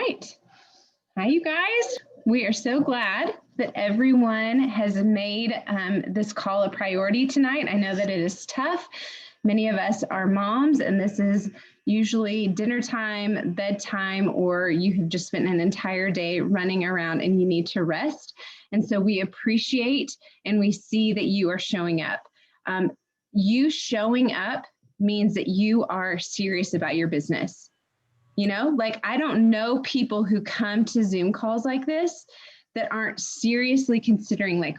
right. Hi, you guys. We are so glad that everyone has made this call a priority tonight. I know that it is tough. Many of us are moms, and this is usually dinner time, bedtime, or you have just spent an entire day running around and you need to rest. And so we appreciate and we see that you are showing up. You showing up means that you are serious about your business. You know, like I don't know people who come to Zoom calls like this that aren't seriously considering like,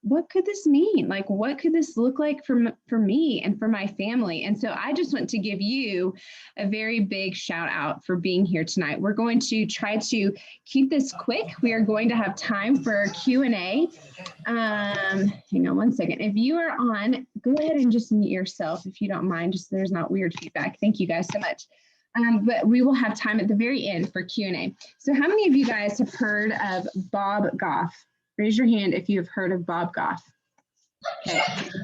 what could this mean? Like, what could this look like for me and for my family? And so I just want to give you a very big shout out for being here tonight. We're going to try to keep this quick. We are going to have time for Q&A. Hang on one second. If you are on, go ahead and just mute yourself if you don't mind, just so there's not weird feedback. Thank you guys so much. But we will have time at the very end for Q&A. So how many of you guys have heard of Bob Goff? Raise your hand if you have heard of Bob Goff. Okay.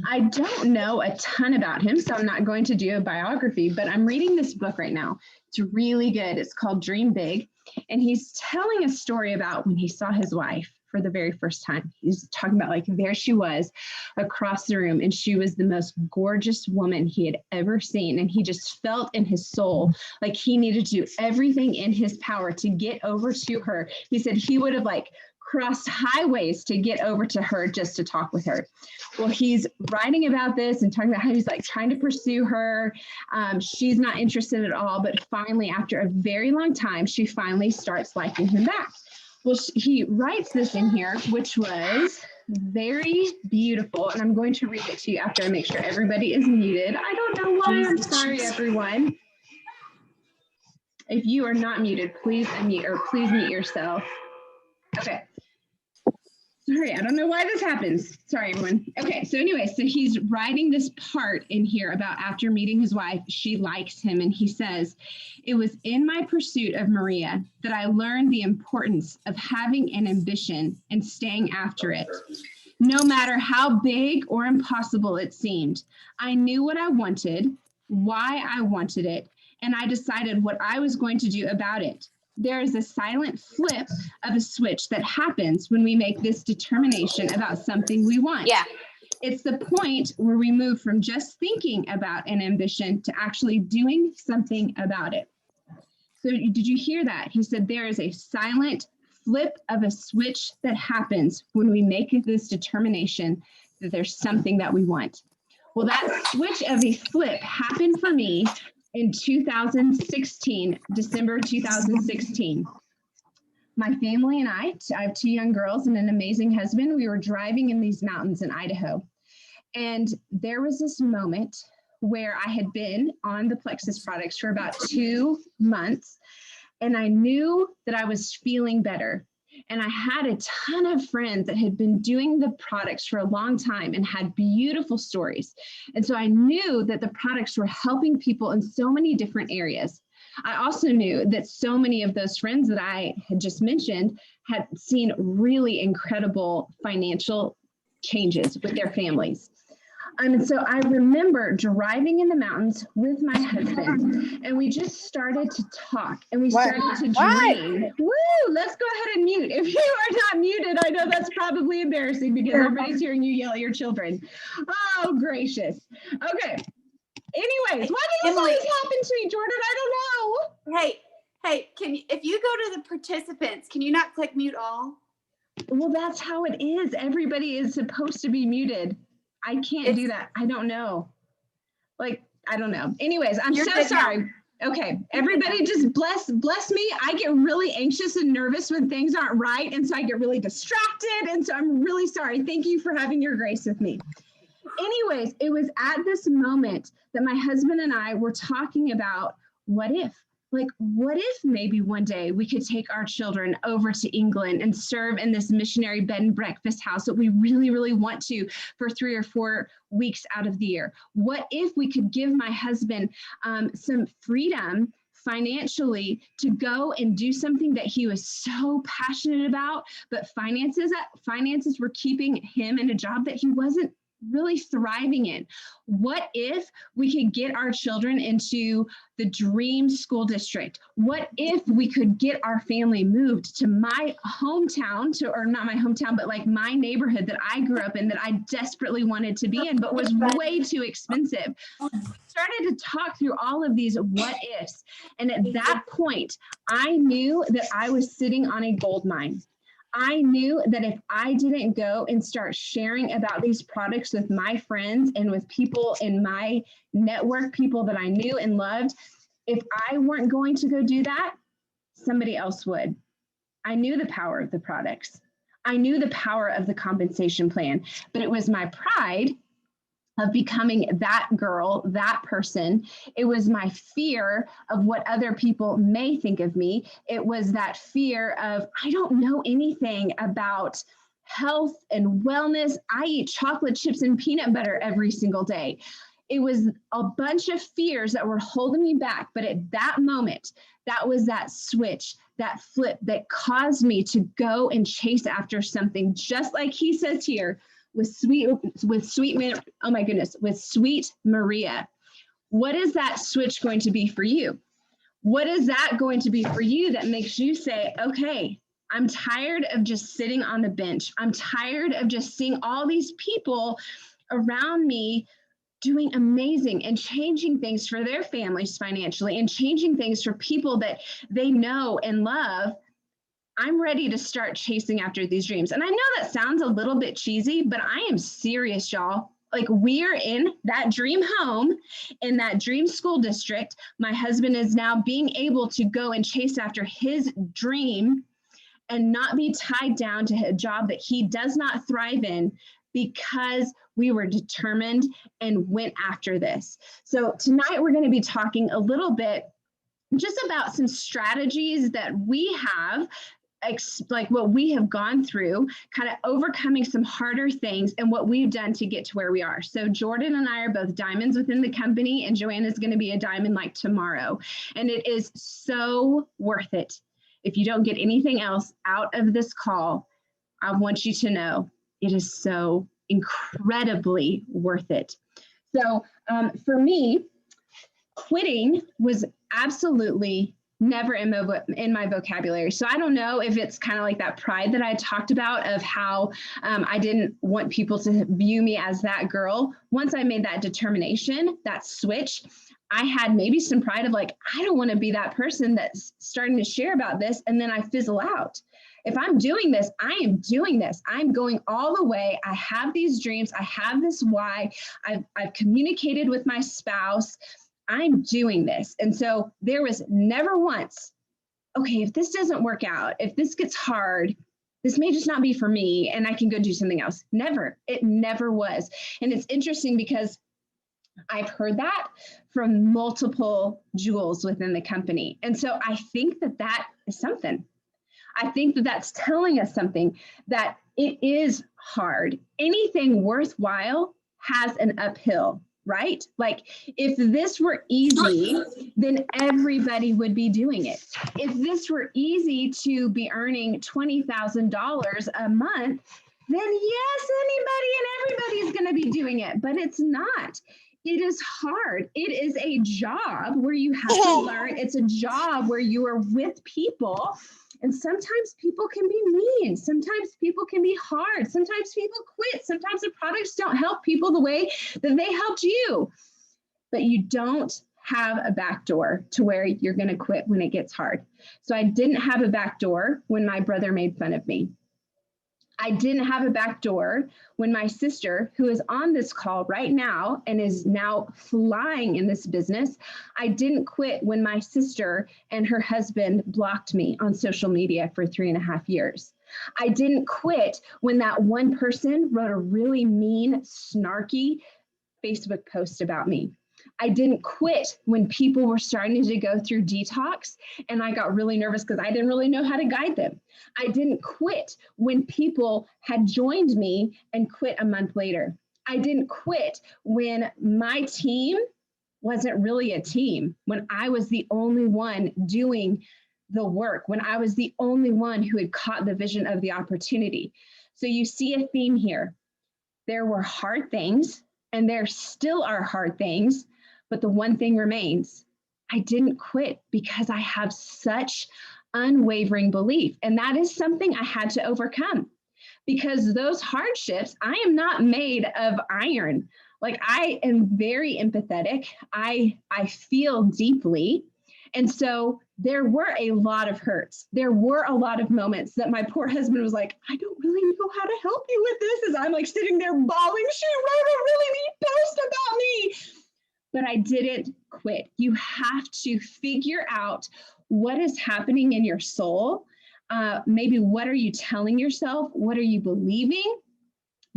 I don't know a ton about him, so I'm not going to do a biography, but I'm reading this book right now. It's really good. It's called Dream Big. And he's telling a story about when he saw his wife for the very first time. He's talking about like, there she was across the room, and she was the most gorgeous woman he had ever seen. And he just felt in his soul like he needed to do everything in his power to get over to her. He said he would have like crossed highways to get over to her just to talk with her. Well, he's writing about this and talking about how he's like trying to pursue her. She's not interested at all, but finally, after a very long time, she finally starts liking him back. Well, he writes this in here, which was very beautiful. And I'm going to read it to you after I make sure everybody is muted. I don't know why. I'm sorry, everyone. If you are not muted, please unmute or please mute yourself. Okay. Sorry, I don't know why this happens. Sorry, everyone. Okay, so anyway, so he's writing this part in here about after meeting his wife, she likes him. And he says, it was in my pursuit of Maria that I learned the importance of having an ambition and staying after it. No matter how big or impossible it seemed, I knew what I wanted, why I wanted it, and I decided what I was going to do about it. There is a silent flip of a switch that happens when we make this determination about something we want. Yeah. It's the point where we move from just thinking about an ambition to actually doing something about it. So did you hear that? He said there is a silent flip of a switch that happens when we make this determination that there's something that we want. Well, that switch of a flip happened for me in 2016, December 2016. My family and I have two young girls and an amazing husband. We were driving in these mountains in Idaho. And there was this moment where I had been on the Plexus products for about 2 months. And I knew that I was feeling better. And I had a ton of friends that had been doing the products for a long time and had beautiful stories. And so I knew that the products were helping people in so many different areas. I also knew that so many of those friends that I had just mentioned had seen really incredible financial changes with their families. And so I remember driving in the mountains with my husband, and we just started to talk, and we started to dream. Woo! Let's go ahead and mute. If you are not muted, I know that's probably embarrassing because everybody's hearing you yell at your children. Oh, gracious. Okay. Anyways, why did this always happen to me, Jordan? I don't know. Hey, can you, if you go to the participants, can you not click mute all? Well, that's how it is. Everybody is supposed to be muted. I can't do that. I don't know. Like, I don't know. Anyways, I'm so sorry. Okay, everybody just bless me. I get really anxious and nervous when things aren't right. And so I get really distracted. And so I'm really sorry. Thank you for having your grace with me. Anyways, it was at this moment that my husband and I were talking about what if? Like, what if maybe one day we could take our children over to England and serve in this missionary bed and breakfast house that we really, really want to for 3 or 4 weeks out of the year? What if we could give my husband some freedom financially to go and do something that he was so passionate about, but finances were keeping him in a job that he wasn't really thriving in? What if we could get our children into the dream school district? What if we could get our family moved to my hometown, or not my hometown, but like my neighborhood that I grew up in, that I desperately wanted to be in, but was way too expensive. Started to talk through all of these what ifs. And at that point, I knew that I was sitting on a gold mine. I knew that if I didn't go and start sharing about these products with my friends and with people in my network, people that I knew and loved, if I weren't going to go do that, somebody else would. I knew the power of the products. I knew the power of the compensation plan, but it was my pride of becoming that girl, that person. It was my fear of what other people may think of me. It was that fear of, I don't know anything about health and wellness. I eat chocolate chips and peanut butter every single day. It was a bunch of fears that were holding me back. But at that moment, that was that switch, that flip that caused me to go and chase after something, just like he says here, with sweet Maria. What is that switch going to be for you? What is that going to be for you that makes you say, okay, I'm tired of just sitting on the bench. I'm tired of just seeing all these people around me doing amazing and changing things for their families financially and changing things for people that they know and love. I'm ready to start chasing after these dreams. And I know that sounds a little bit cheesy, but I am serious, y'all. Like, we're in that dream home, in that dream school district. My husband is now being able to go and chase after his dream and not be tied down to a job that he does not thrive in, because we were determined and went after this. So tonight we're going to be talking a little bit just about some strategies that we have, like what we have gone through, kind of overcoming some harder things and what we've done to get to where we are. So Jordan and I are both diamonds within the company, and Joanna's going to be a diamond like tomorrow. And it is so worth it. If you don't get anything else out of this call, I want you to know it is so incredibly worth it. So for me, quitting was absolutely never in my vocabulary. So I don't know if it's kind of like that pride that I talked about of how I didn't want people to view me as that girl. Once I made that determination, that switch, I had maybe some pride of like, I don't want to be that person that's starting to share about this and then I fizzle out. If I'm doing this, I am doing this. I'm going all the way. I have these dreams. I have this why. I've communicated with my spouse. I'm doing this. And so there was never once, okay, if this doesn't work out, if this gets hard, this may just not be for me and I can go do something else. Never. It never was. And it's interesting because I've heard that from multiple jewels within the company. And so I think that that is something. I think that that's telling us something, that it is hard. Anything worthwhile has an uphill, right? Like, if this were easy, then everybody would be doing it. If this were easy to be earning $20,000 a month, then yes, anybody and everybody is going to be doing it, but it's not. It is hard. It is a job where you have to learn. It's a job where you are with people. And sometimes people can be mean. Sometimes people can be hard. Sometimes people quit. Sometimes the products don't help people the way that they helped you. But you don't have a back door to where you're going to quit when it gets hard. So I didn't have a back door when my brother made fun of me. I didn't have a back door when my sister, who is on this call right now and is now flying in this business, I didn't quit when my sister and her husband blocked me on social media for 3.5 years. I didn't quit when that one person wrote a really mean, snarky Facebook post about me. I didn't quit when people were starting to go through detox and I got really nervous because I didn't really know how to guide them. I didn't quit when people had joined me and quit a month later. I didn't quit when my team wasn't really a team, when I was the only one doing the work, when I was the only one who had caught the vision of the opportunity. So you see a theme here. There were hard things, and there still are hard things, but the one thing remains. I didn't quit because I have such unwavering belief. And that is something I had to overcome, because those hardships, I am not made of iron. Like, I am very empathetic. I feel deeply. And so there were a lot of hurts. There were a lot of moments that my poor husband was like, I don't really know how to help you with this, as I'm like sitting there bawling, she wrote a really neat post about me. But I didn't quit. You have to figure out what is happening in your soul. Maybe what are you telling yourself? What are you believing?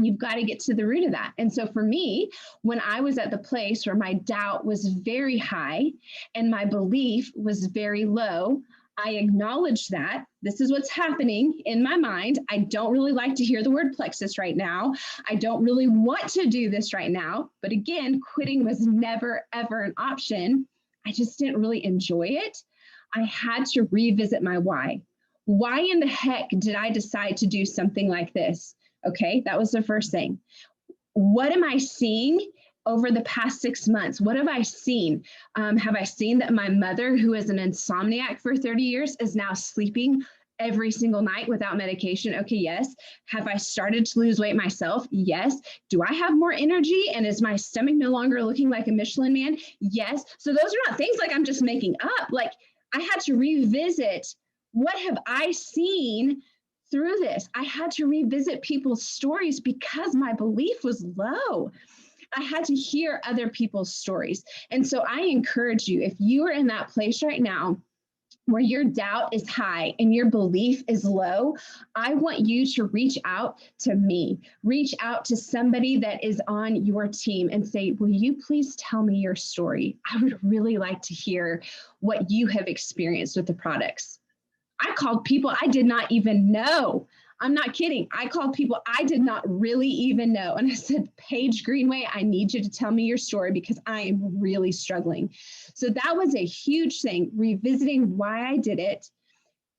You've got to get to the root of that. And so for me, when I was at the place where my doubt was very high and my belief was very low, I acknowledged that this is what's happening in my mind. I don't really like to hear the word plexus right now. I don't really want to do this right now. But again, quitting was never, ever an option. I just didn't really enjoy it. I had to revisit my why. Why in the heck did I decide to do something like this? Okay, that was the first thing. What am I seeing over the past 6 months? What have I seen? Have I seen that my mother, who is an insomniac for 30 years, is now sleeping every single night without medication? Okay, yes. Have I started to lose weight myself? Yes. Do I have more energy? And is my stomach no longer looking like a Michelin man? Yes. So those are not things like I'm just making up. Like, I had to revisit, what have I seen through this? I had to revisit people's stories because my belief was low. I had to hear other people's stories. And so I encourage you, if you are in that place right now where your doubt is high and your belief is low, I want you to reach out to me. Reach out to somebody that is on your team and say, will you please tell me your story? I would really like to hear what you have experienced with the products. I called people I did not even know. I'm not kidding. I called people I did not really even know. And I said, Paige Greenway, I need you to tell me your story because I am really struggling. So that was a huge thing, revisiting why I did it,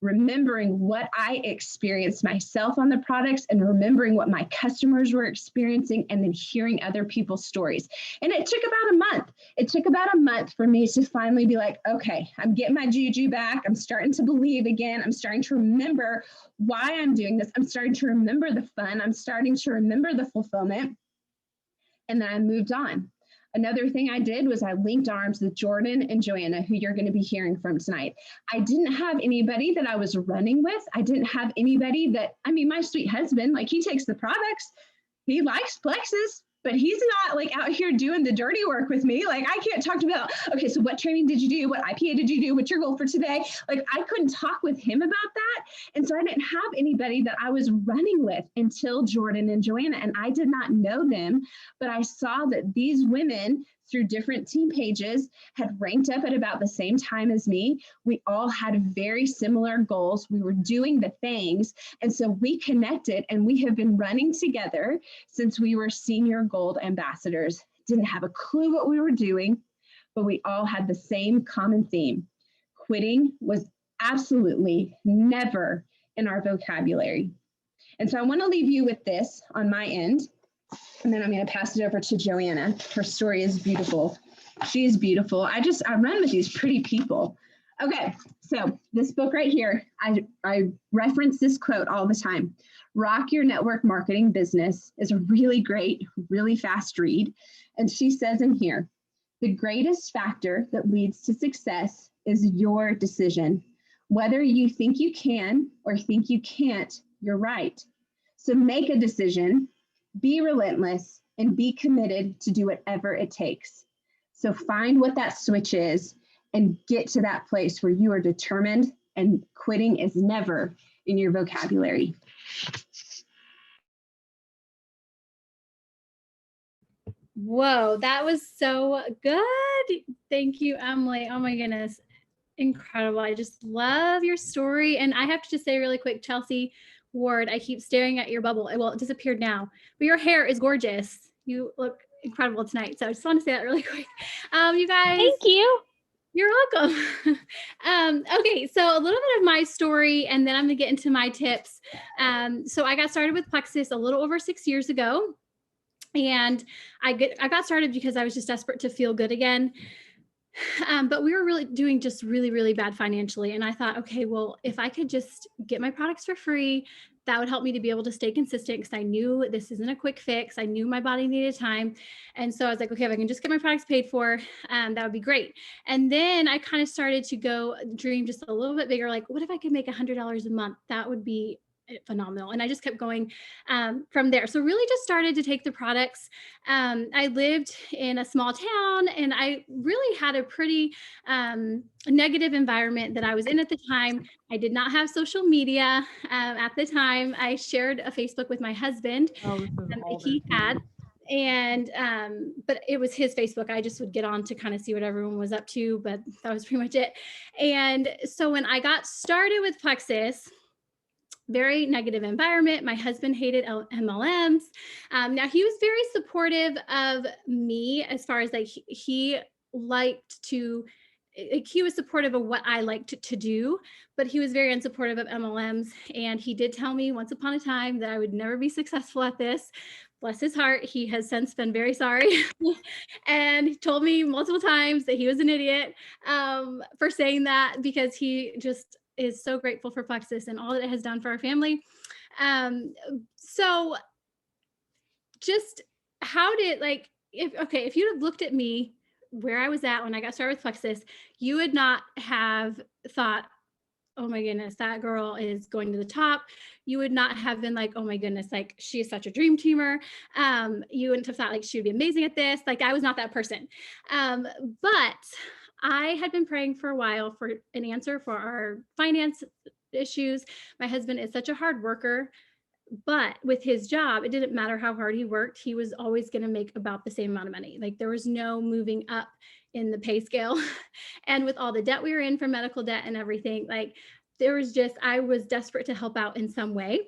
remembering what I experienced myself on the products and remembering what my customers were experiencing, and then hearing other people's stories. And it took about a month. It took about a month for me to finally be like, okay, I'm getting my juju back. I'm starting to believe again. I'm starting to remember why I'm doing this. I'm starting to remember the fun. I'm starting to remember the fulfillment. And then I moved on. Another thing I did was I linked arms with Jordan and Joanna, who you're going to be hearing from tonight. I didn't have anybody that I was running with. I didn't have anybody that, I mean, my sweet husband, like, he takes the products, he likes Plexus, but he's not like out here doing the dirty work with me. Like, I can't talk to him about, okay, so what training did you do? What IPA did you do? What's your goal for today? Like, I couldn't talk with him about that. And so I didn't have anybody that I was running with until Jordan and Joanna. And I did not know them, but I saw that these women, through different team pages, had ranked up at about the same time as me. We all had very similar goals. We were doing the things. And so we connected, and we have been running together since we were senior gold ambassadors. Didn't have a clue what we were doing, but we all had the same common theme. Quitting was absolutely never in our vocabulary. And so I want to leave you with this on my end. And then I'm going to pass it over to Joanna. Her story is beautiful. She is beautiful. I run with these pretty people. Okay, so this book right here, I reference this quote all the time. Rock Your Network Marketing Business is a really great, really fast read. And she says in here, the greatest factor that leads to success is your decision. Whether you think you can or think you can't, you're right. So make a decision. Be relentless and be committed to do whatever it takes. So find what that switch is and get to that place where you are determined and quitting is never in your vocabulary. Whoa, that was so good. Thank you, Emily. Oh my goodness. Incredible. I just love your story. And I have to just say really quick, Chelsea Ward, I keep staring at your bubble. Well, it disappeared now, but your hair is gorgeous. You look incredible tonight. So I just want to say that really quick. You guys. Thank you. You're welcome. Okay, so a little bit of my story, and then I'm gonna get into my tips. So I got started with Plexus a little over 6 years ago. And I got started because I was just desperate to feel good again. But we were really doing just really, really bad financially. And I thought, okay, well, if I could just get my products for free, that would help me to be able to stay consistent, because I knew this isn't a quick fix. I knew my body needed time. And so I was like, okay, if I can just get my products paid for, that would be great. And then I kind of started to go dream just a little bit bigger. Like, what if I could make $100 a month? That would be phenomenal. And I just kept going from there. So really just started to take the products. I lived in a small town, and I really had a pretty negative environment that I was in at the time. I did not have social media at the time. I shared a Facebook with my husband that he had. And but it was his Facebook. I just would get on to kind of see what everyone was up to, but that was pretty much it. And so when I got started with Plexus, very negative environment. My husband hated MLMs. Now he was very supportive of me as far as like he liked to, like, he was supportive of what I liked to do, but he was very unsupportive of MLMs. And he did tell me once upon a time that I would never be successful at this. Bless his heart. He has since been very sorry. And he told me multiple times that he was an idiot for saying that, because he just is so grateful for Plexus and all that it has done for our family. So just how did, like, if you'd have looked at me where I was at when I got started with Plexus, you would not have thought, oh my goodness, that girl is going to the top. You would not have been like, oh my goodness, like she is such a dream teamer. You wouldn't have thought like she would be amazing at this. Like I was not that person. But I had been praying for a while for an answer for our finance issues. My husband is such a hard worker, but with his job, it didn't matter how hard he worked. He was always going to make about the same amount of money. Like there was no moving up in the pay scale. And with all the debt we were in for medical debt and everything, like there was just, I was desperate to help out in some way.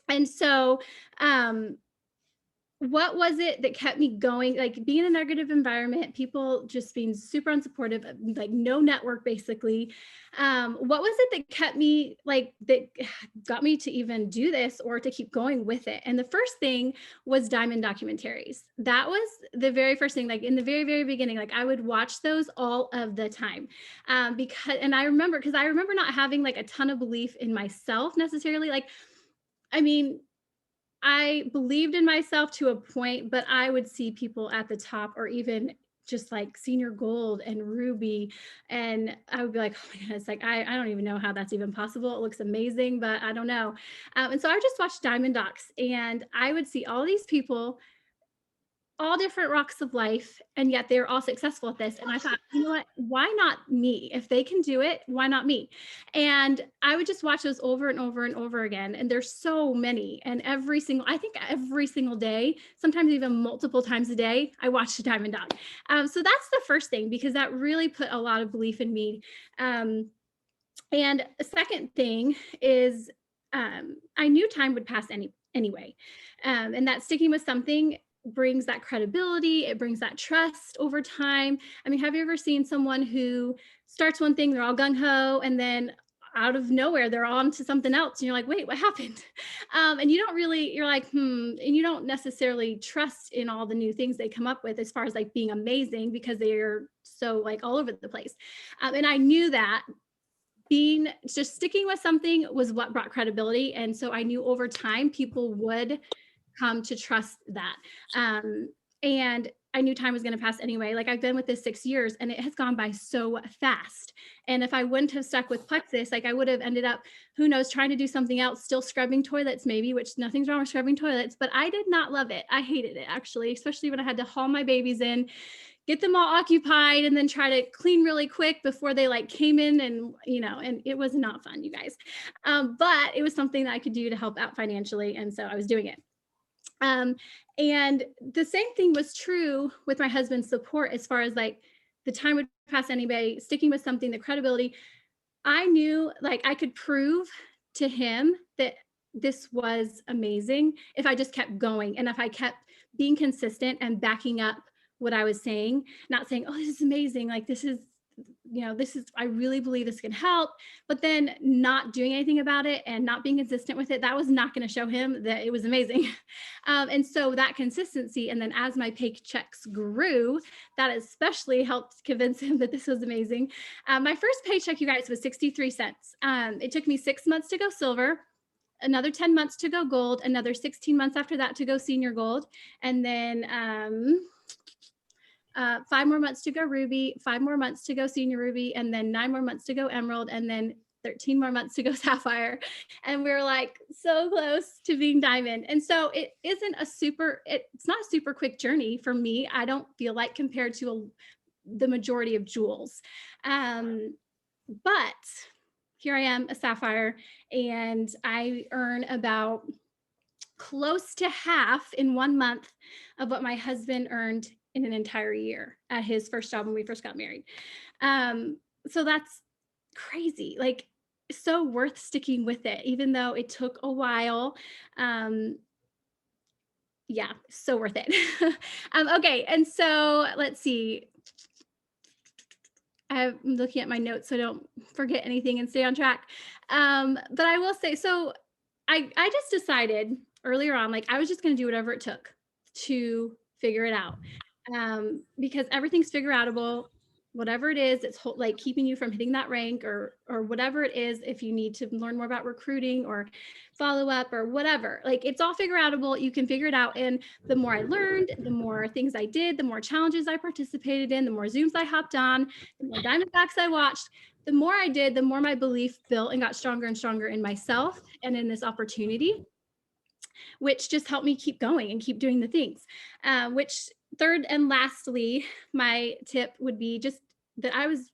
And so, what was it that kept me going? Like being in a negative environment, people just being super unsupportive, like no network basically. What was it that kept me, like that got me to even do this or to keep going with it? And the first thing was Diamond documentaries. That was the very first thing, like in the very, very beginning, like I would watch those all of the time. And I remember, because I remember not having like a ton of belief in myself necessarily. Like, I mean, I believed in myself to a point, but I would see people at the top or even just like Senior Gold and Ruby. And I would be like, oh my goodness, like I don't even know how that's even possible. It looks amazing, but I don't know. And so I just watched Diamond Docs, and I would see all these people, all different walks of life, and yet they're all successful at this. And I thought, you know what, why not me? If they can do it, why not me? And I would just watch those over and over and over again. And there's so many, and I think every single day, sometimes even multiple times a day, I watched a Diamond Dog. So that's the first thing, because that really put a lot of belief in me. And the second thing is I knew time would pass anyway. And that sticking with something brings that credibility, it brings that trust over time. I mean, have you ever seen someone who starts one thing, they're all gung-ho, and then out of nowhere they're on to something else, and you're like, wait, what happened? And you don't really, you're like, and you don't necessarily trust in all the new things they come up with as far as like being amazing, because they're so like all over the place. And I knew that just sticking with something was what brought credibility. And so I knew over time people would come to trust that. And I knew time was going to pass anyway. Like I've been with this 6 years, and it has gone by so fast. And if I wouldn't have stuck with Plexus, like I would have ended up, who knows, trying to do something else, still scrubbing toilets maybe, which nothing's wrong with scrubbing toilets, but I did not love it. I hated it actually, especially when I had to haul my babies in, get them all occupied, and then try to clean really quick before they like came in, and and it was not fun, you guys. But it was something that I could do to help out financially, and so I was doing it. And the same thing was true with my husband's support, as far as like the time would pass anyway, sticking with something, the credibility. I knew like I could prove to him that this was amazing if I just kept going, and if I kept being consistent and backing up what I was saying, not saying, oh, this is amazing, like this is I really believe this can help, but then not doing anything about it and not being consistent with it, that was not going to show him that it was amazing. And so that consistency, and then as my paychecks grew, that especially helped convince him that this was amazing. My first paycheck, you guys, was 63 cents. It took me 6 months to go silver, another 10 months to go gold, another 16 months after that to go senior gold, and then 5 more months to go ruby, 5 more months to go senior ruby, and then 9 more months to go emerald, and then 13 more months to go sapphire. And we were like so close to being diamond. And so it's not a super quick journey for me, I don't feel like, compared to the majority of jewels. But here I am, a sapphire, and I earn about close to half in 1 month of what my husband earned in an entire year at his first job when we first got married. So that's crazy, like so worth sticking with it, even though it took a while. Yeah, so worth it. Okay, and so let's see. I'm looking at my notes so I don't forget anything and stay on track. But I will say, so I just decided earlier on, like I was just going to do whatever it took to figure it out. Because everything's figure outable, whatever it is, it's like keeping you from hitting that rank or whatever it is. If you need to learn more about recruiting or follow up or whatever, like it's all figure outable. You can figure it out. And the more I learned, the more things I did, the more challenges I participated in, the more Zooms I hopped on, the more Diamondbacks I watched, the more I did, the more my belief built and got stronger and stronger in myself and in this opportunity, which just helped me keep going and keep doing the things. Which third and lastly, my tip would be just that I was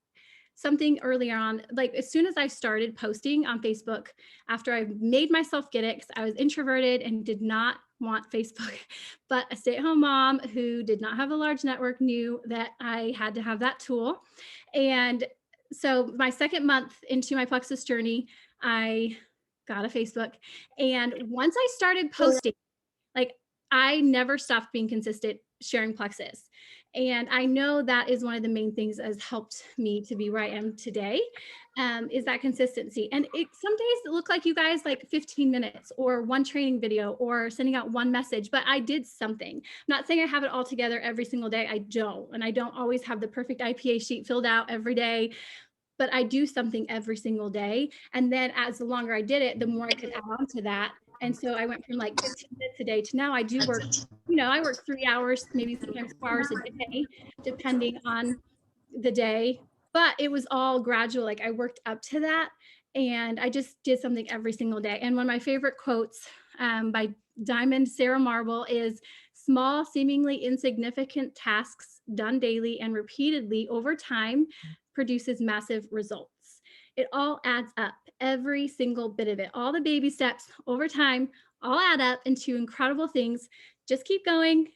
something earlier on, like as soon as I started posting on Facebook, after I made myself get it, because I was introverted and did not want Facebook, but a stay-at-home mom who did not have a large network knew that I had to have that tool. And so my second month into my Plexus journey, I got a Facebook. And once I started posting, like I never stopped being consistent sharing Plexus. And I know that is one of the main things that has helped me to be where I am today, is that consistency. And some days it look like you guys like 15 minutes or one training video or sending out one message, but I did something. I'm not saying I have it all together every single day. I don't. And I don't always have the perfect IPA sheet filled out every day, but I do something every single day. And then as the longer I did it, the more I could add on to that. And so I went from like 15 minutes a day to now I do work, I work 3 hours, maybe sometimes 4 hours a day, depending on the day. But it was all gradual. Like I worked up to that and I just did something every single day. And one of my favorite quotes by Diamond Sarah Marble is, "Small, seemingly insignificant tasks done daily and repeatedly over time produces massive results." It all adds up, every single bit of it. All the baby steps over time all add up into incredible things. Just keep going,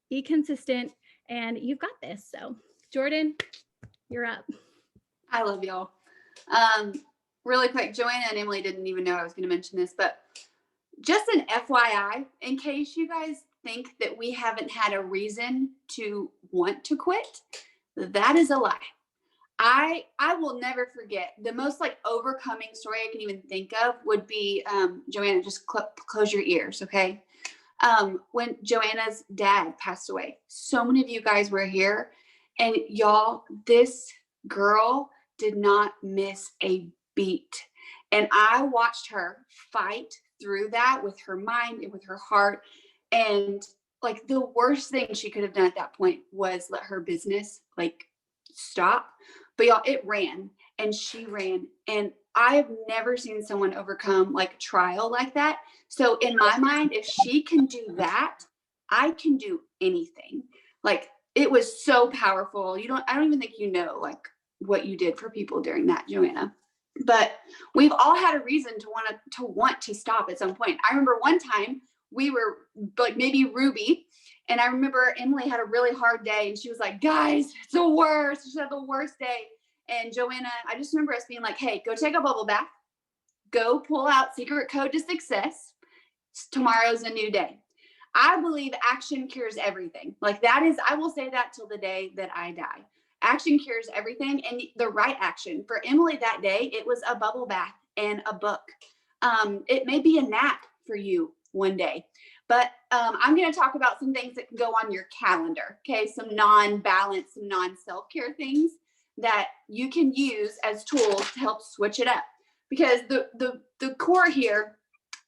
be consistent, and you've got this. So Jordan, you're up. I love y'all. Really quick, Joanna and Emily didn't even know I was going to mention this, but just an FYI, in case you guys think that we haven't had a reason to want to quit, that is a lie. I will never forget the most like overcoming story I can even think of would be, Joanna, just close your ears. Okay. When Joanna's dad passed away, so many of you guys were here, and y'all, this girl did not miss a beat. And I watched her fight through that with her mind and with her heart. And like the worst thing she could have done at that point was let her business like stop. But y'all, it ran and she ran. And I've never seen someone overcome like trial like that. So in my mind, if she can do that, I can do anything. Like it was so powerful. I don't even think you know like what you did for people during that, Joanna. But we've all had a reason to want to stop at some point. I remember one time we were like maybe Ruby, and I remember Emily had a really hard day and she was like, "Guys, it's the worst." She had the worst day. And Joanna, I just remember us being like, "Hey, go take a bubble bath. Go pull out Secret Code to Success. Tomorrow's a new day." I believe action cures everything. Like that is, I will say that till the day that I die. Action cures everything, and the right action. For Emily that day, it was a bubble bath and a book. It may be a nap for you one day, but I'm going to talk about some things that can go on your calendar. Okay, some non-balance, some non-self-care things that you can use as tools to help switch it up. Because the core here,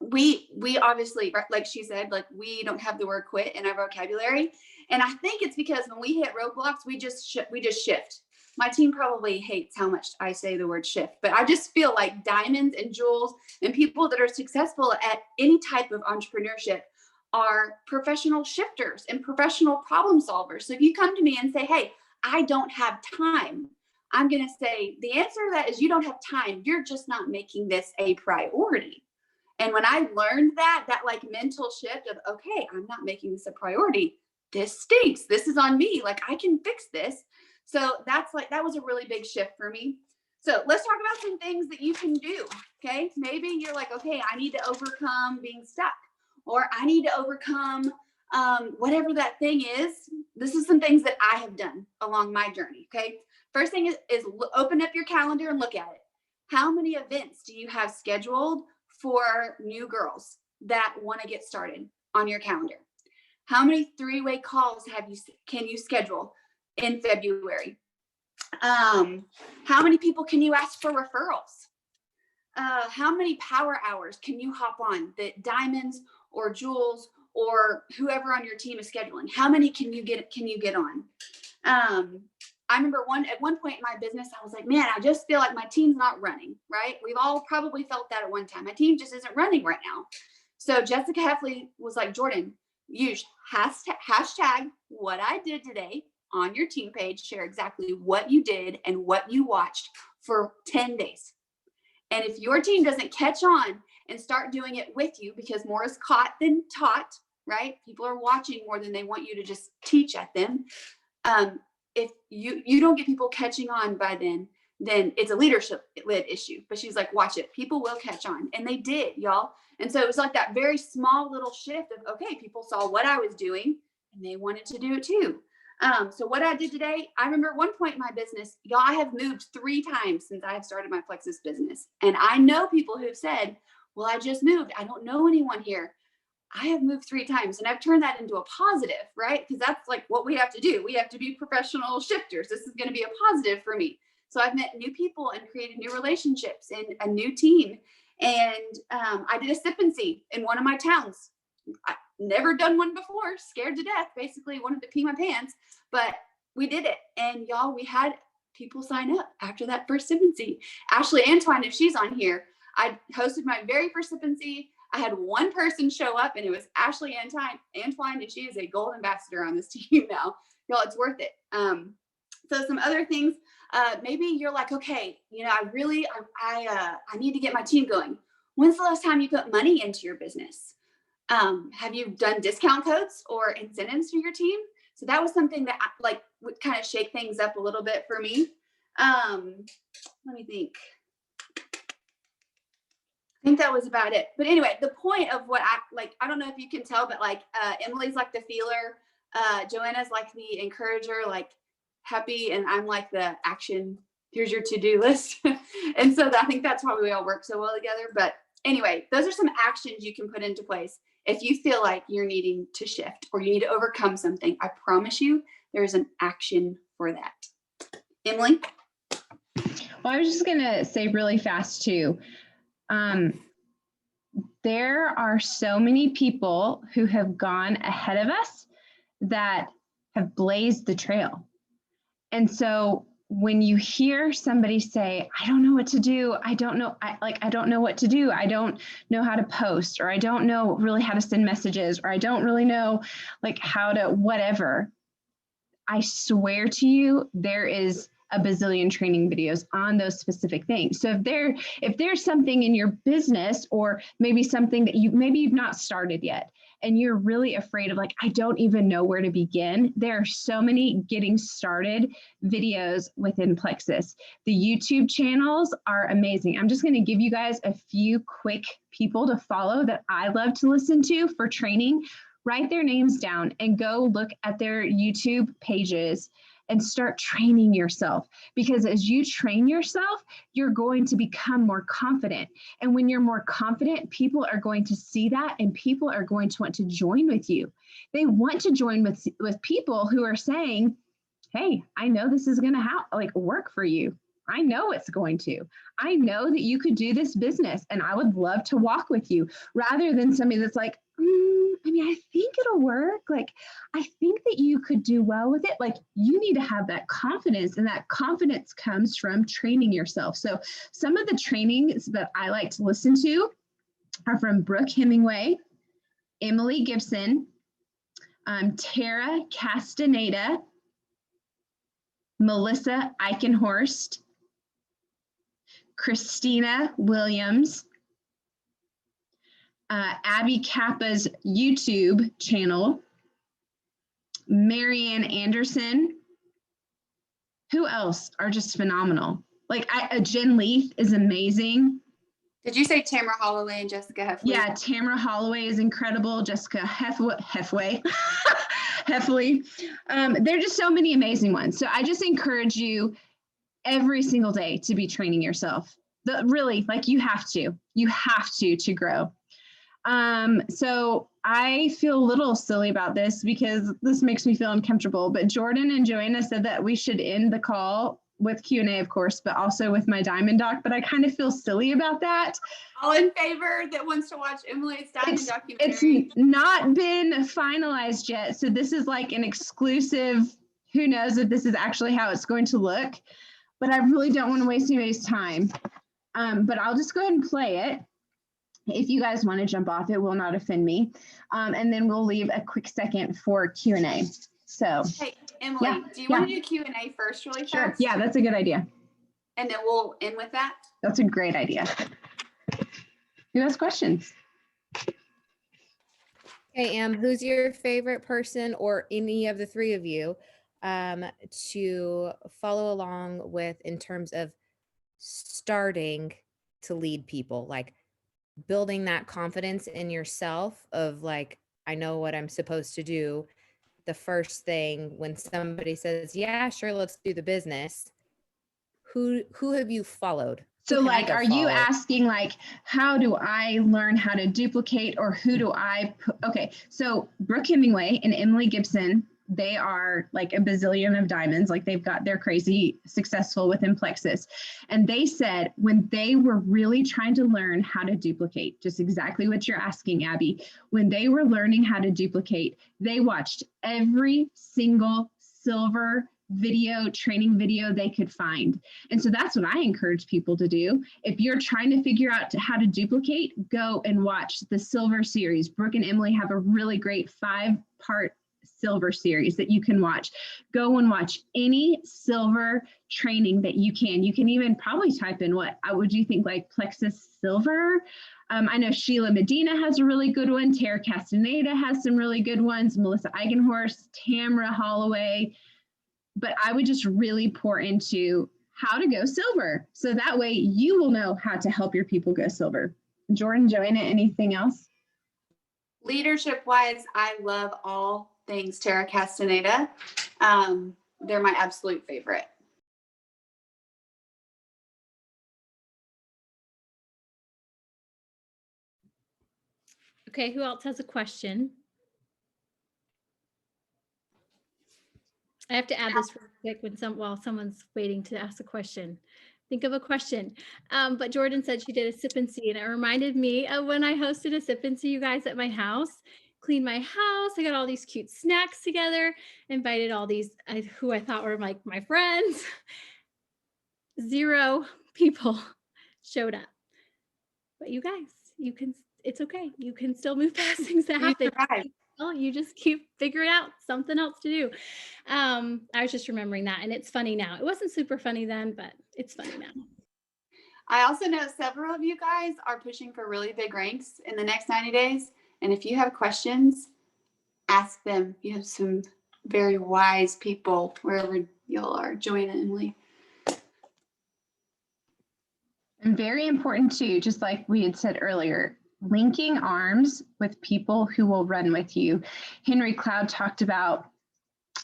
we obviously, like she said, like we don't have the word quit in our vocabulary, and I think it's because when we hit roadblocks, we just shift. My team probably hates how much I say the word shift, but I just feel like diamonds and jewels and people that are successful at any type of entrepreneurship are professional shifters and professional problem solvers. So if you come to me and say, hey, I don't have time, I'm going to say the answer to that is you don't have time. You're just not making this a priority. And when I learned that like mental shift of, okay, I'm not making this a priority. This stinks. This is on me. Like I can fix this. So that was a really big shift for me. So let's talk about some things that you can do. Okay. Maybe you're like, okay, I need to overcome being stuck, or I need to overcome whatever that thing is. This is some things that I have done along my journey. Okay. First thing is open up your calendar and look at it. How many events do you have scheduled for new girls that want to get started on your calendar? How many 3-way calls can you schedule in February? How many people can you ask for referrals? How many power hours can you hop on that Diamonds or Jules or whoever on your team is scheduling? How many can you get on? I remember at one point in my business, I was like, man, I just feel like my team's not running, right? We've all probably felt that at one time. My team just isn't running right now. So Jessica Heffley was like, Jordan, use hashtag what I did today on your team page, share exactly what you did and what you watched for 10 days. And if your team doesn't catch on and start doing it with you, because more is caught than taught, right? People are watching more than they want you to just teach at them. If you don't get people catching on by then it's a leadership-led issue. But she's like, watch it. People will catch on. And they did, y'all. And so it was like that very small little shift of, okay, people saw what I was doing and they wanted to do it too. So what I did today, I remember at one point in my business, y'all, I have moved 3 times since I have started my Plexus business. And I know people who have said, well, I just moved. I don't know anyone here. I have moved 3 times, and I've turned that into a positive, right? Because that's like what we have to do. We have to be professional shifters. This is going to be a positive for me. So I've met new people and created new relationships and a new team. And I did a sip and see in one of my towns. I've never done one before, scared to death, basically wanted to pee my pants, but we did it. And y'all, we had people sign up after that first sip and see. Ashley Antoine, if she's on here, I hosted my very first sip and see. I had one person show up, and it was Ashley Antoine, and she is a gold ambassador on this team now. Y'all, it's worth it. So some other things, maybe you're like, okay, I need to get my team going. When's the last time you put money into your business? Have you done discount codes or incentives for your team? So that was something that would kind of shake things up a little bit for me. Let me think. I think that was about it. But anyway, the point of what I don't know if you can tell, but Emily's like the feeler, Joanna's like the encourager, like happy, and I'm like the action. Here's your to-do list. And so I think that's why we all work so well together. But anyway, those are some actions you can put into place if you feel like you're needing to shift or you need to overcome something. I promise you, there's an action for that. Emily? Well, I was just going to say really fast too. There are so many people who have gone ahead of us that have blazed the trail. And so when you hear somebody say, I don't know what to do, I don't know what to do, I don't know how to post, or I don't know really how to send messages, or I don't really know how to whatever, I swear to you, there is a bazillion training videos on those specific things. So if there's something in your business, or maybe something that you've not started yet, and you're really afraid of I don't even know where to begin, there are so many getting started videos within Plexus. The YouTube channels are amazing. I'm just going to give you guys a few quick people to follow that I love to listen to for training. Write their names down and go look at their YouTube pages and start training yourself. Because as you train yourself, you're going to become more confident. And when you're more confident, people are going to see that and people are going to want to join with you. They want to join with people who are saying, hey, I know this is going to work for you. I know it's going to. I know that you could do this business and I would love to walk with you, rather than somebody that's like, I think it'll work. Like, I think that you could do well with it. Like, you need to have that confidence, and that confidence comes from training yourself. So some of the trainings that I like to listen to are from Brooke Hemingway, Emily Gibson, Tara Castaneda, Melissa Eichenhorst, Christina Williams, Abby Kappa's YouTube channel, Marianne Anderson. Who else are just phenomenal? Like Jen Leith is amazing. Did you say Tamara Holloway and Jessica Heffley? Yeah, Tamara Holloway is incredible. Jessica Heffley. There are just so many amazing ones. So I just encourage you every single day to be training yourself. Really, like you have to grow. So I feel a little silly about this because this makes me feel uncomfortable, but Jordan and Joanna said that we should end the call with Q&A, of course, but also with my Diamond Doc, but I kind of feel silly about that. All in favor that wants to watch Emily's Diamond documentary? It's not been finalized yet. So this is like an exclusive, who knows if this is actually how it's going to look, but I really don't want to waste anybody's time. But I'll just go ahead and play it. If you guys want to jump off, it will not offend me. And then we'll leave a quick second for Q&A. So, hey, Emily, do you want to do Q&A first really fast? Sure. Yeah, that's a good idea. And then we'll end with that? That's a great idea. Who has questions? Hey, who's your favorite person, or any of the three of you, to follow along with in terms of starting to lead people, like building that confidence in yourself of like, I know what I'm supposed to do. The first thing when somebody says, yeah, sure, let's do the business, who have you followed? So like, are you asking like, how do I learn how to duplicate, or who do I put? Okay, so Brooke Hemingway and Emily Gibson, they are like a bazillion of diamonds. Like they're crazy successful within Plexus. And they said when they were really trying to learn how to duplicate, just exactly what you're asking, Abby, when they were learning how to duplicate, they watched every single silver training video they could find. And so that's what I encourage people to do. If you're trying to figure out how to duplicate, go and watch the silver series. Brooke and Emily have a really great 5-part silver series that you can watch. Go and watch any silver training that you can. You can even probably type in what would you think, like Plexus silver. I know Sheila Medina has a really good one. Tara Castaneda has some really good ones. Melissa Eichenhorst, Tamara Holloway. But I would just really pour into how to go silver. So that way you will know how to help your people go silver. Jordan, Joanna, anything else? Leadership wise, I love all things Tara Castaneda. They're my absolute favorite. Okay, who else has a question? I have to add this real quick while someone's waiting to ask a question. Think of a question. But Jordan said she did a sip and see, and it reminded me of when I hosted a sip and see, you guys, at my house. Cleaned my house. I got all these cute snacks together, invited all these who I thought were like my friends. 0 people showed up. But you guys, it's okay. You can still move past things that happen. Well, you just keep figuring out something else to do. I was just remembering that, and it's funny now. It wasn't super funny then, but it's funny now. I also know several of you guys are pushing for really big ranks in the next 90 days. And if you have questions, ask them. You have some very wise people wherever y'all are. Joanna and Emily. And very important too, just like we had said earlier, linking arms with people who will run with you. Henry Cloud talked about,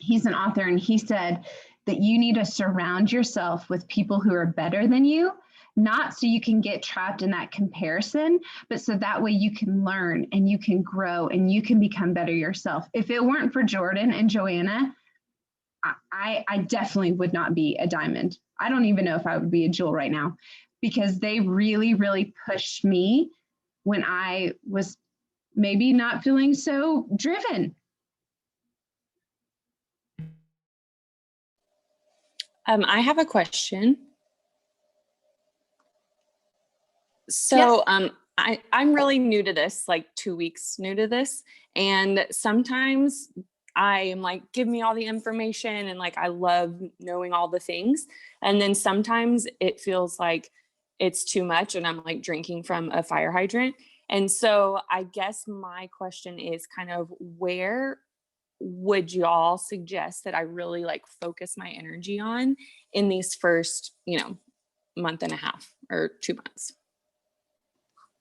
he's an author, and he said, that you need to surround yourself with people who are better than you, not so you can get trapped in that comparison, but so that way you can learn and you can grow and you can become better yourself. If it weren't for Jordan and Joanna, I definitely would not be a diamond. I don't even know if I would be a jewel right now, because they really, really pushed me when I was maybe not feeling so driven. I have a question. So I'm really new to this, like 2 weeks new to this. And sometimes I am like, give me all the information. And like, I love knowing all the things. And then sometimes it feels like it's too much and I'm like drinking from a fire hydrant. And so I guess my question is kind of, where would y'all suggest that I really like focus my energy on in these first, month and a half or 2 months?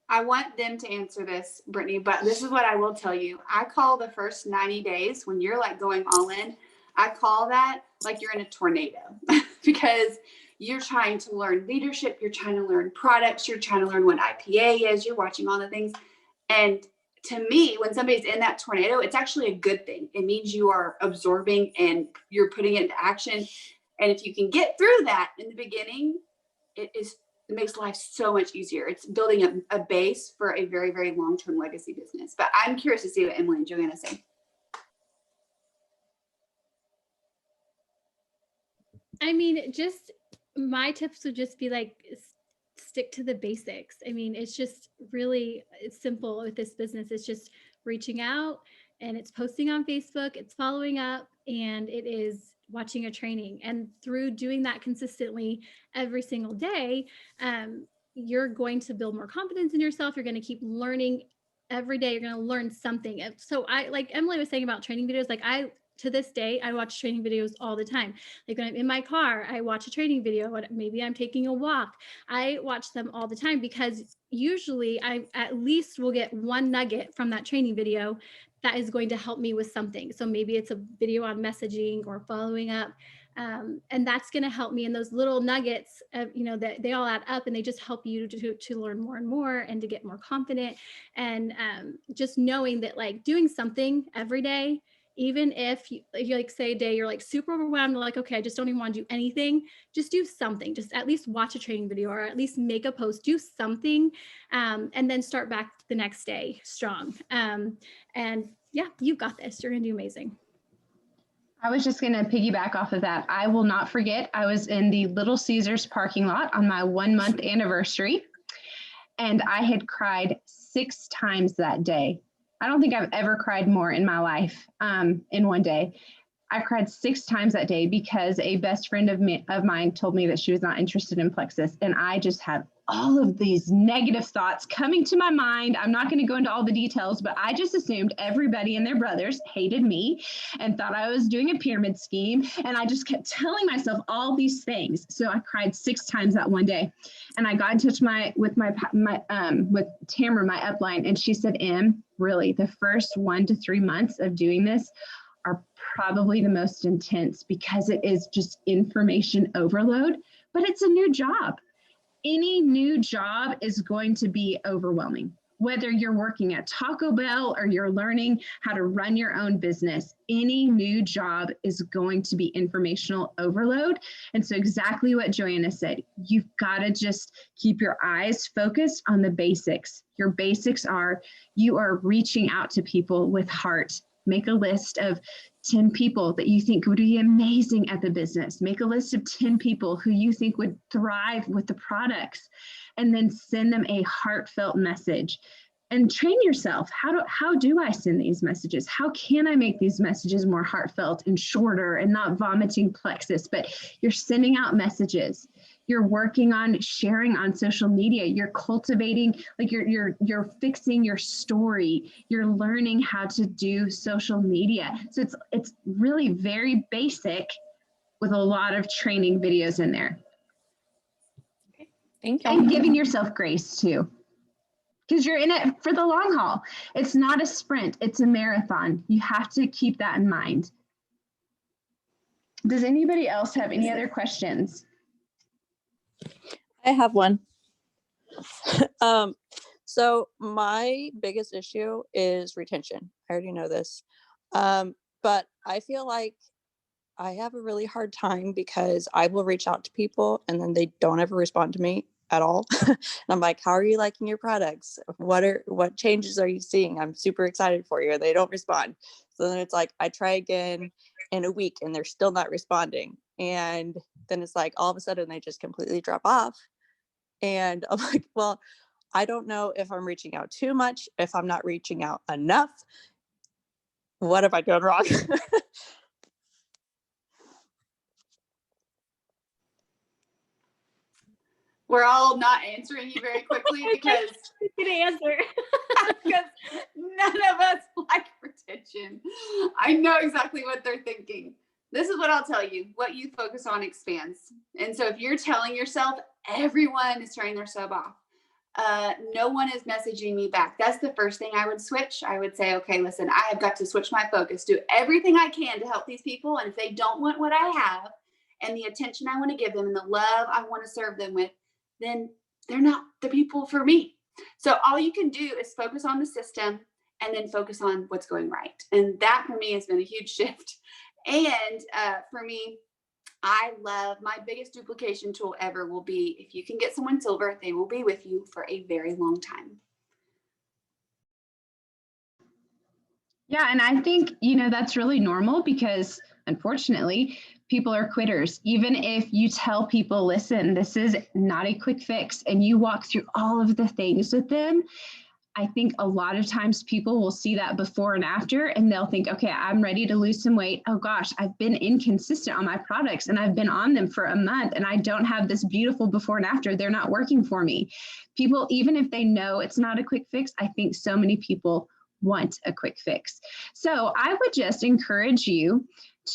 I want them to answer this, Brittany, but this is what I will tell you. I call the first 90 days, when you're like going all in, I call that like you're in a tornado because you're trying to learn leadership, you're trying to learn products, you're trying to learn what IPA is, you're watching all the things. And to me, when somebody's in that tornado, it's actually a good thing. It means you are absorbing and you're putting it into action. And if you can get through that in the beginning, it makes life so much easier. It's building a base for a very, very long-term legacy business. But I'm curious to see what Emily and Joanna say. I mean, just my tips would just be like, stick to the basics. I mean, it's just really simple with this business. It's just reaching out, and it's posting on Facebook, it's following up, and it is watching a training. And through doing that consistently every single day, you're going to build more confidence in yourself. You're going to keep learning every day. You're going to learn something. So like Emily was saying about training videos, like to this day, I watch training videos all the time. Like when I'm in my car, I watch a training video. Maybe I'm taking a walk. I watch them all the time, because usually I at least will get one nugget from that training video that is going to help me with something. So maybe it's a video on messaging or following up. And that's going to help me in those little nuggets of, that they all add up, and they just help you to learn more and more and to get more confident. And just knowing that like doing something every day, even if you like say a day you're like super overwhelmed, like, okay, I just don't even want to do anything, just do something. Just at least watch a training video, or at least make a post, do something, and then start back the next day strong. And yeah, you've got this. You're going to do amazing. I was just going to piggyback off of that. I will not forget, I was in the Little Caesars parking lot on my 1 month anniversary, and I had cried 6 times that day. I don't think I've ever cried more in my life in one day. I cried 6 times that day because a best friend of mine told me that she was not interested in Plexus. And I just had all of these negative thoughts coming to my mind. I'm not going to go into all the details, but I just assumed everybody and their brothers hated me and thought I was doing a pyramid scheme. And I just kept telling myself all these things. So I cried 6 times that one day. And I got in touch with Tamara, my upline, and she said, really, the first 1 to 3 months of doing this are probably the most intense, because it is just information overload, but it's a new job. Any new job is going to be overwhelming. Whether you're working at Taco Bell or you're learning how to run your own business, any new job is going to be informational overload. And so exactly what Joanna said, you've got to just keep your eyes focused on the basics. Your basics are, you are reaching out to people with heart. Make a list of 10 people that you think would be amazing at the business. Make a list of 10 people who you think would thrive with the products, and then send them a heartfelt message. And train yourself. How do I send these messages? How can I make these messages more heartfelt and shorter and not vomiting Plexus? But you're sending out messages. You're working on sharing on social media. You're cultivating, like you're fixing your story. You're learning how to do social media. So it's really very basic with a lot of training videos in there. Okay, thank you. And giving yourself grace too, because you're in it for the long haul. It's not a sprint, it's a marathon. You have to keep that in mind. Does anybody else have any other questions? I have one. So my biggest issue is retention. I already know this. But I feel like I have a really hard time because I will reach out to people and then they don't ever respond to me at all. And I'm like, how are you liking your products? What changes are you seeing? I'm super excited for you. They don't respond. So then it's like, I try again in a week and they're still not responding. And then it's like, all of a sudden they just completely drop off. And I'm like, well, I don't know if I'm reaching out too much, if I'm not reaching out enough. What have I done wrong? We're all not answering you very quickly because Good answer. because none of us like retention. I know exactly what they're thinking. This is what I'll tell you. What you focus on expands. And so if you're telling yourself everyone is turning their sub off, no one is messaging me back, that's the first thing I would switch. I would say, okay, listen, I have got to switch my focus, do everything I can to help these people. And if they don't want what I have and the attention I want to give them and the love I want to serve them with, then they're not the people for me. So all you can do is focus on the system and then focus on what's going right. And that for me has been a huge shift. And for me, I love, my biggest duplication tool ever will be, if you can get someone silver, they will be with you for a very long time. Yeah, and I think, that's really normal because unfortunately, people are quitters. Even if you tell people, listen, this is not a quick fix, and you walk through all of the things with them, I think a lot of times people will see that before and after, and they'll think, okay, I'm ready to lose some weight. Oh gosh, I've been inconsistent on my products and I've been on them for a month and I don't have this beautiful before and after. They're not working for me. People, even if they know it's not a quick fix, I think so many people want a quick fix. So I would just encourage you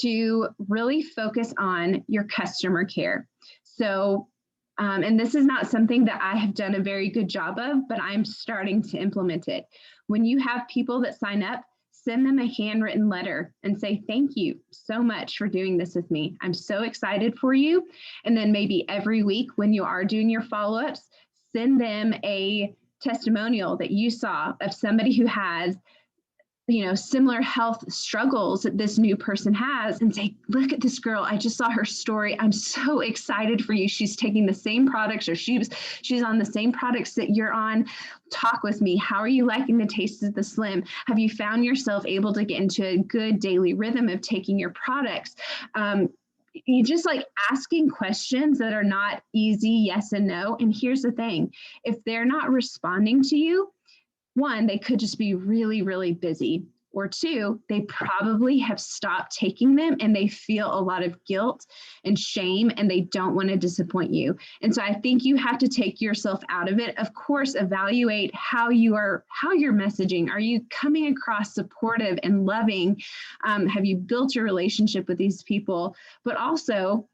to really focus on your customer care. So and this is not something that I have done a very good job of, but I'm starting to implement it. When you have people that sign up, send them a handwritten letter and say, thank you so much for doing this with me. I'm so excited for you. And then maybe every week when you are doing your follow-ups, send them a testimonial that you saw of somebody who has similar health struggles that this new person has, and say, look at this girl. I just saw her story. I'm so excited for you. She's taking the same products, or she's on the same products that you're on. Talk with me. How are you liking the taste of the Slim? Have you found yourself able to get into a good daily rhythm of taking your products? You just like asking questions that are not easy yes and no. And here's the thing, if they're not responding to you, one, they could just be really, really busy. Or two, they probably have stopped taking them and they feel a lot of guilt and shame and they don't want to disappoint you. And so I think you have to take yourself out of it. Of course, evaluate how you're messaging. Are you coming across supportive and loving? Have you built your relationship with these people? But also,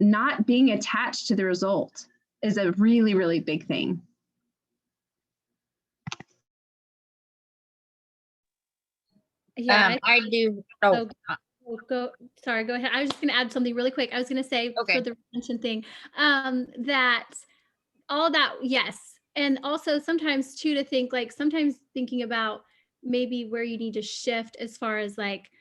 not being attached to the result is a really, really big thing. Yeah, I do. go. Sorry, go ahead. I was just going to add something really quick. I was going to say Okay. for the retention thing, that all that, yes. And also sometimes too, to think like sometimes thinking about maybe where you need to shift as far as like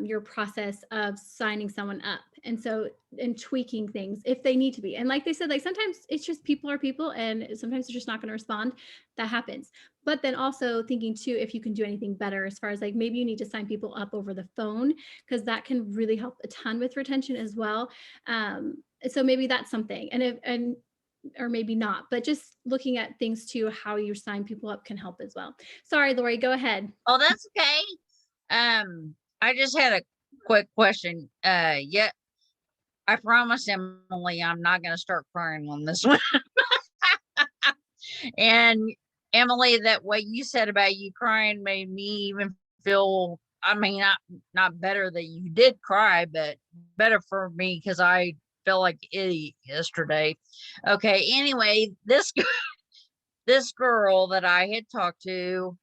your process of signing someone up. And tweaking things if they need to be. And like they said, like sometimes it's just people are people and sometimes they're just not going to respond. That happens. But then also thinking too, if you can do anything better as far as like maybe you need to sign people up over the phone, because that can really help a ton with retention as well. So maybe that's something. Or maybe not, but just looking at things too, how you sign people up can help as well. Sorry, Lori, go ahead. Oh, that's okay. I just had a quick question. Yeah, I promise Emily I'm not gonna start crying on this one. And Emily, that what you said about you crying made me even feel, I mean, not better that you did cry, but better for me because I felt like an idiot yesterday. Okay, anyway, this girl that I had talked to,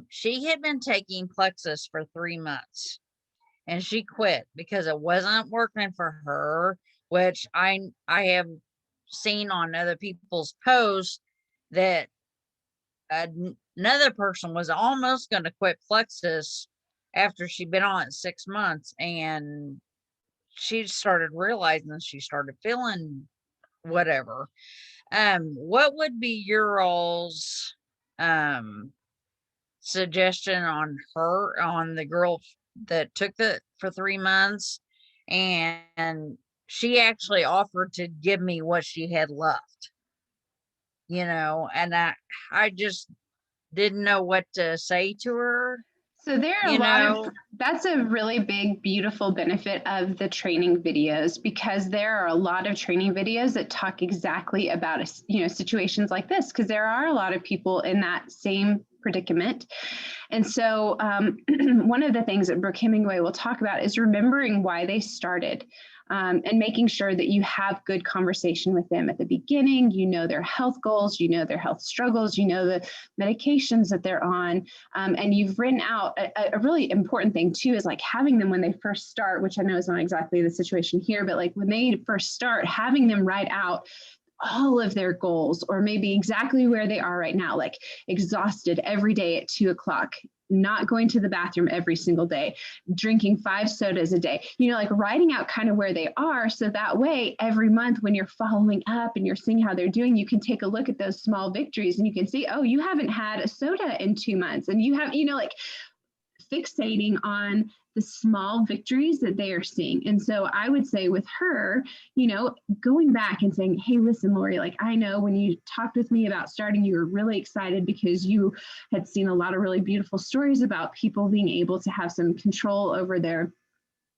she had been taking Plexus for 3 months. and she quit because it wasn't working for her, which I have seen on other people's posts that another person was almost going to quit Plexus after she'd been on it 6 months, and she started realizing that she started feeling whatever. What would be your all's suggestion on the girl that took the for 3 months, and she actually offered to give me what she had left, and I just didn't know what to say to her. So there are a lot of, that's a really big, beautiful benefit of the training videos, because there are a lot of training videos that talk exactly about, situations like this, because there are a lot of people in that same predicament. And so one of the things that Brooke Hemingway will talk about is remembering why they started. And making sure that you have good conversation with them at the beginning. Their health goals, their health struggles, the medications that they're on. And you've written out a really important thing too, is like having them when they first start, which I know is not exactly the situation here, but like when they first start, having them write out all of their goals, or maybe exactly where they are right now, like exhausted every day at 2:00, not going to the bathroom every single day, drinking 5 sodas a day, like writing out kind of where they are. So that way, every month when you're following up and you're seeing how they're doing, you can take a look at those small victories and you can see, oh, you haven't had a soda in 2 months. And you have, like fixating on the small victories that they are seeing. And so I would say with her, going back and saying, hey, listen, Lori, like I know when you talked with me about starting, you were really excited because you had seen a lot of really beautiful stories about people being able to have some control over their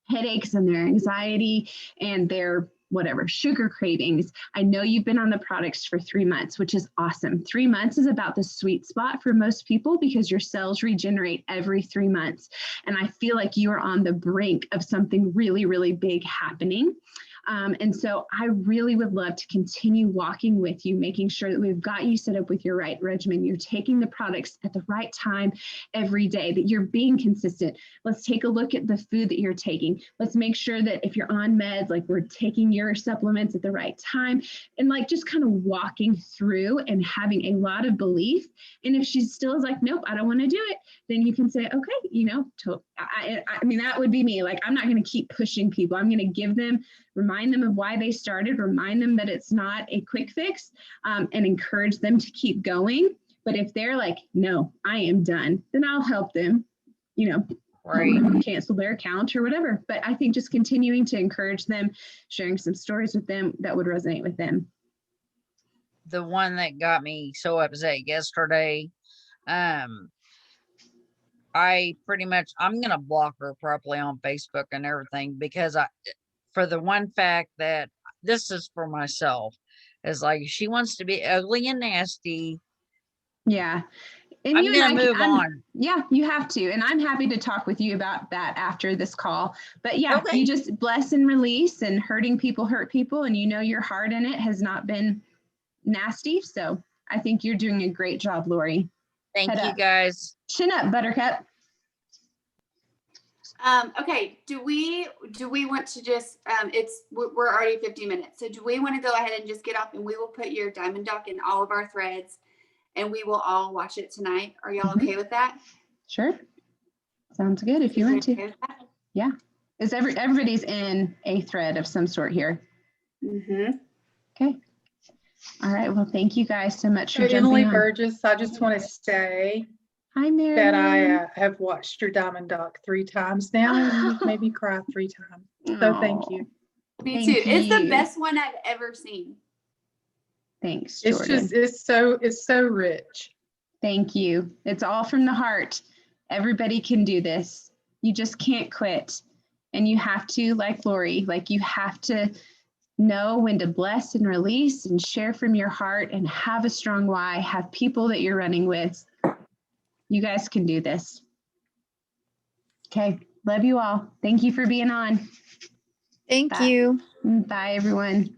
headaches and their anxiety and their whatever sugar cravings. I know you've been on the products for 3 months, which is awesome. 3 months is about the sweet spot for most people because your cells regenerate every 3 months. And I feel like you are on the brink of something really, really big happening. And so I really would love to continue walking with you, making sure that we've got you set up with your right regimen. You're taking the products at the right time every day, that you're being consistent. Let's take a look at the food that you're taking. Let's make sure that if you're on meds, like we're taking your supplements at the right time, and like just kind of walking through and having a lot of belief. And if she still is like, nope, I don't want to do it, then you can say, okay, I mean, that would be me. Like, I'm not going to keep pushing people. I'm going to give them, remind them of why they started, remind them that it's not a quick fix, and encourage them to keep going. But if they're like, no, I am done, then I'll help them, Right. cancel their account or whatever. But I think just continuing to encourage them, sharing some stories with them that would resonate with them. The one that got me so upset yesterday, I pretty much, I'm going to block her properly on Facebook and everything, because for the one fact that this is for myself, is like, she wants to be ugly and nasty. Yeah. And I'm going to move on. Yeah, you have to. And I'm happy to talk with you about that after this call. But yeah, Okay. You just bless and release, and hurting people hurt people. And your heart in it has not been nasty. So I think you're doing a great job, Lori. Thank Head you up. guys. Chin up, Buttercup. Okay. Do we want to just, we're already 50 minutes. So do we want to go ahead and just get off, and we will put your Diamond Doc in all of our threads, and we will all watch it tonight. Are y'all okay with that? Sure. Sounds good if you want to. Okay with that? Yeah. Is everybody's in a thread of some sort here? Mm-hmm. Okay. All right. Well, thank you guys so much for jumping Emily on. Burgess, I just want to say Hi, Mary. that I have watched your Diamond Doc 3 times now, and you've made me cry 3 times. So thank you. Me Thank too. It's the you. best one I've ever seen. Thanks, It's Jordan. just it's so rich. Thank you. It's all from the heart. Everybody can do this. You just can't quit. And you have to, like Lori, you have to know when to bless and release and share from your heart, and have a strong why, have people that you're running with. You guys can do this. Okay. Love you all. Thank you for being on. Thank Bye. you. Bye, everyone.